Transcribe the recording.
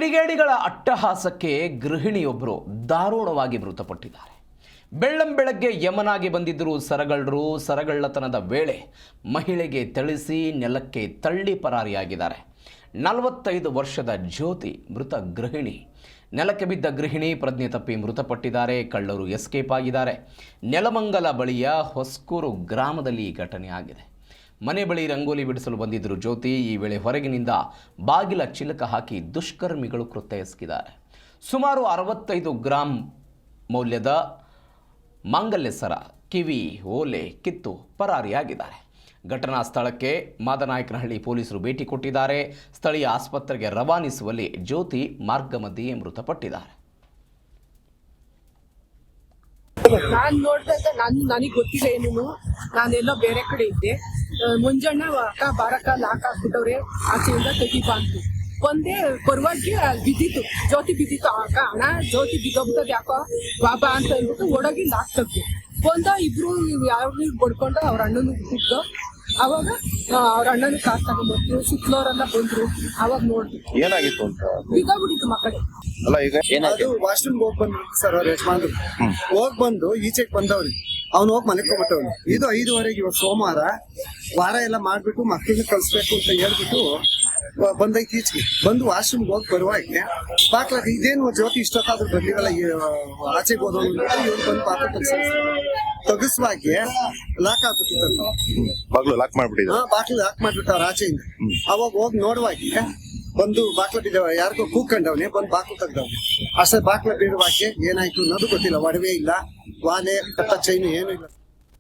ಕಿಡಿಗೇಡಿಗಳ ಅಟ್ಟಹಾಸಕ್ಕೆ ಗೃಹಿಣಿಯೊಬ್ಬರು ದಾರುಣವಾಗಿ ಮೃತಪಟ್ಟಿದ್ದಾರೆ. ಬೆಳ್ಳಂಬೆಳಗ್ಗೆ ಯಮನಾಗಿ ಬಂದಿದ್ದರು ಸರಗಳ್ಳರು. ಸರಗಳ್ಳತನದ ವೇಳೆ ಮಹಿಳೆಗೆ ಥಳಿಸಿ ನೆಲಕ್ಕೆ ತಳ್ಳಿ ಪರಾರಿಯಾಗಿದ್ದಾರೆ. 45 ವರ್ಷದ ಜ್ಯೋತಿ ಮೃತ ಗೃಹಿಣಿ. ನೆಲಕ್ಕೆ ಬಿದ್ದ ಗೃಹಿಣಿ ಪ್ರಜ್ಞೆ ತಪ್ಪಿ ಮೃತಪಟ್ಟಿದ್ದಾರೆ. ಕಳ್ಳರು ಎಸ್ಕೇಪ್ ಆಗಿದ್ದಾರೆ. ನೆಲಮಂಗಲ ಬಳಿಯ ಹೊಸ್ಕೂರು ಗ್ರಾಮದಲ್ಲಿ ಈ ಘಟನೆ ಆಗಿದೆ. ಮನೆ ಬಳಿ ರಂಗೋಲಿ ಬಿಡಿಸಲು ಬಂದಿದ್ದರು ಜ್ಯೋತಿ. ಈ ವೇಳೆ ಹೊರಗಿನಿಂದ ಬಾಗಿಲ ಚಿಲಕ ಹಾಕಿ ದುಷ್ಕರ್ಮಿಗಳು ಕೃತ್ಯ ಎಸಗಿದ್ದಾರೆ. ಸುಮಾರು 65 ಗ್ರಾಂ ಮೌಲ್ಯದ ಮಾಂಗಲ್ಯ ಸರ, ಕಿವಿ, ಓಲೆ ಕಿತ್ತು ಪರಾರಿಯಾಗಿದ್ದಾರೆ. ಘಟನಾ ಸ್ಥಳಕ್ಕೆ ಮಾದನಾಯಕನಹಳ್ಳಿ ಪೊಲೀಸರು ಭೇಟಿ ಕೊಟ್ಟಿದ್ದಾರೆ. ಸ್ಥಳೀಯ ಆಸ್ಪತ್ರೆಗೆ ರವಾನಿಸುವಲ್ಲಿ ಜ್ಯೋತಿ ಮಾರ್ಗ ಮಧ್ಯೆಯೇ ಮೃತಪಟ್ಟಿದ್ದಾರೆ. ನಾನ್ ನೋಡ್ದಾಗ ನನಗೆ ಗೊತ್ತಿಲ್ಲ ಏನು, ನಾನೆಲ್ಲೋ ಬೇರೆ ಕಡೆ ಇದ್ದೆ. ಮುಂಜಾನೆ ಅಕ್ಕ ಬಾರಕ್ಕ ಲಾಕ್ ಹಾಕ್ಬಿಟ್ಟವ್ರೆ, ಆಚೆಯಿಂದ ತೆಗಿಬಾ ಅಂತ ಒಂದೇ ಪರವಾಗಿ ಬಿದ್ದಿತ್ತು. ಜ್ಯೋತಿ ಬಿದ್ದಿತ್ತು. ಅಕ್ಕ ಅಣ್ಣ ಜ್ಯೋತಿ ಬಿದ್ದೋಗ್ತದ ಯಾಕೋ ಬಾಬಾ ಅಂತ ಹೇಳ್ಬಿಟ್ಟು ಓಡೋಗಿ ಲಾಕ್ ತೆಗ್ದು ಬಂದ. ಇಬ್ರು ಯಾವ ಬಡ್ಕೊಂಡು ಅವ್ರ ಅಣ್ಣನ ಬಿಟ್ಟು ಅವಾಗ ಅವ್ರ ಅಣ್ಣನ ಕಾರ್ ತಗೊಂಡ್ಬಂದ್ರು. ಸುತ್ತಲೋರೆಲ್ಲ ಬಂದ್ರು. ಅವಾಗ ನೋಡ್ದು ಏನಾಗಿತ್ತು ಅಂತ ಬಿದ್ದೋಗ್ಬಿಟ್ಟಿತ್ತು ಮಕ್ಕಳು. ಅಲ್ಲ ಈಗ ಅದು ವಾಶ್ರೂಮ್ ಹೋಗಿ ಬಂದ್ರು ಸರ್. ಅವ್ರ ಯಜಮಾನ್ರು ಹೋಗ್ ಬಂದು ಈಚೆಗೆ ಬಂದವ್ರಿ. ಅವ್ನು ಹೋಗಿ ಮನೆಕೊಂಡ್ಬಿಟ್ಟವ್ನು. ಇದು 5:30 ಇವತ್ತು ಸೋಮವಾರ. ವಾರ ಎಲ್ಲ ಮಾಡ್ಬಿಟ್ಟು ಮಕ್ಕಳನ್ನ ಕಳ್ಸ್ಬೇಕು ಅಂತ ಹೇಳ್ಬಿಟ್ಟು ಬಂದೈತಿ. ಈಚೆಗೆ ಬಂದು ವಾಶ್ರೂಮ್ ಹೋಗಿ ಬರುವಾಗೆ ಬಾಕ್ಲಾಗ ಇದೇನು ಜ್ಯೋತಿ ಇಷ್ಟೊತ್ತಾದ್ರೂ ಬರ್ಲಿಲ್ಲ, ಆಚೆಗೆ ಹೋದವನು ಇವ್ರು ಬಂದು ಬಾಕ್ಲ ತೆಗಿಸುವಾಗೆ ಲಾಕ್ ಆಗ್ಬಿಟ್ಟಿತ್ತು. ಬಾಗ್ಲು ಲಾಕ್ ಮಾಡ್ಬಿಟ್ಟಿದ್ರು. ಬಾಕ್ಲು ಲಾಕ್ ಮಾಡ್ಬಿಟ್ಟವ್ರ ಆಚೆಯಿಂದ. ಅವಾಗ ಹೋಗಿ ನೋಡುವಾಗೆ ಬಂದು ಬಾಕ್ಲ ಬಿದ್ದವ, ಯಾರಿಗೋ ಕೂಕೊಂಡವ್ನೆ, ಬಂದು ಬಾಕ್ಲು ತೆಗ್ದವ್ನೆ. ಅಷ್ಟೇ ಬಾಕ್ಲ ಬೀಳುವಾಗೆ ಏನಾಯ್ತು ಅನ್ನೋದು ಗೊತ್ತಿಲ್ಲ. ಒಡವೆ ಇಲ್ಲ, ವಾಲೆ, ಕಟ್ಟ ಚೈನು ಏನೂ ಇಲ್ಲ.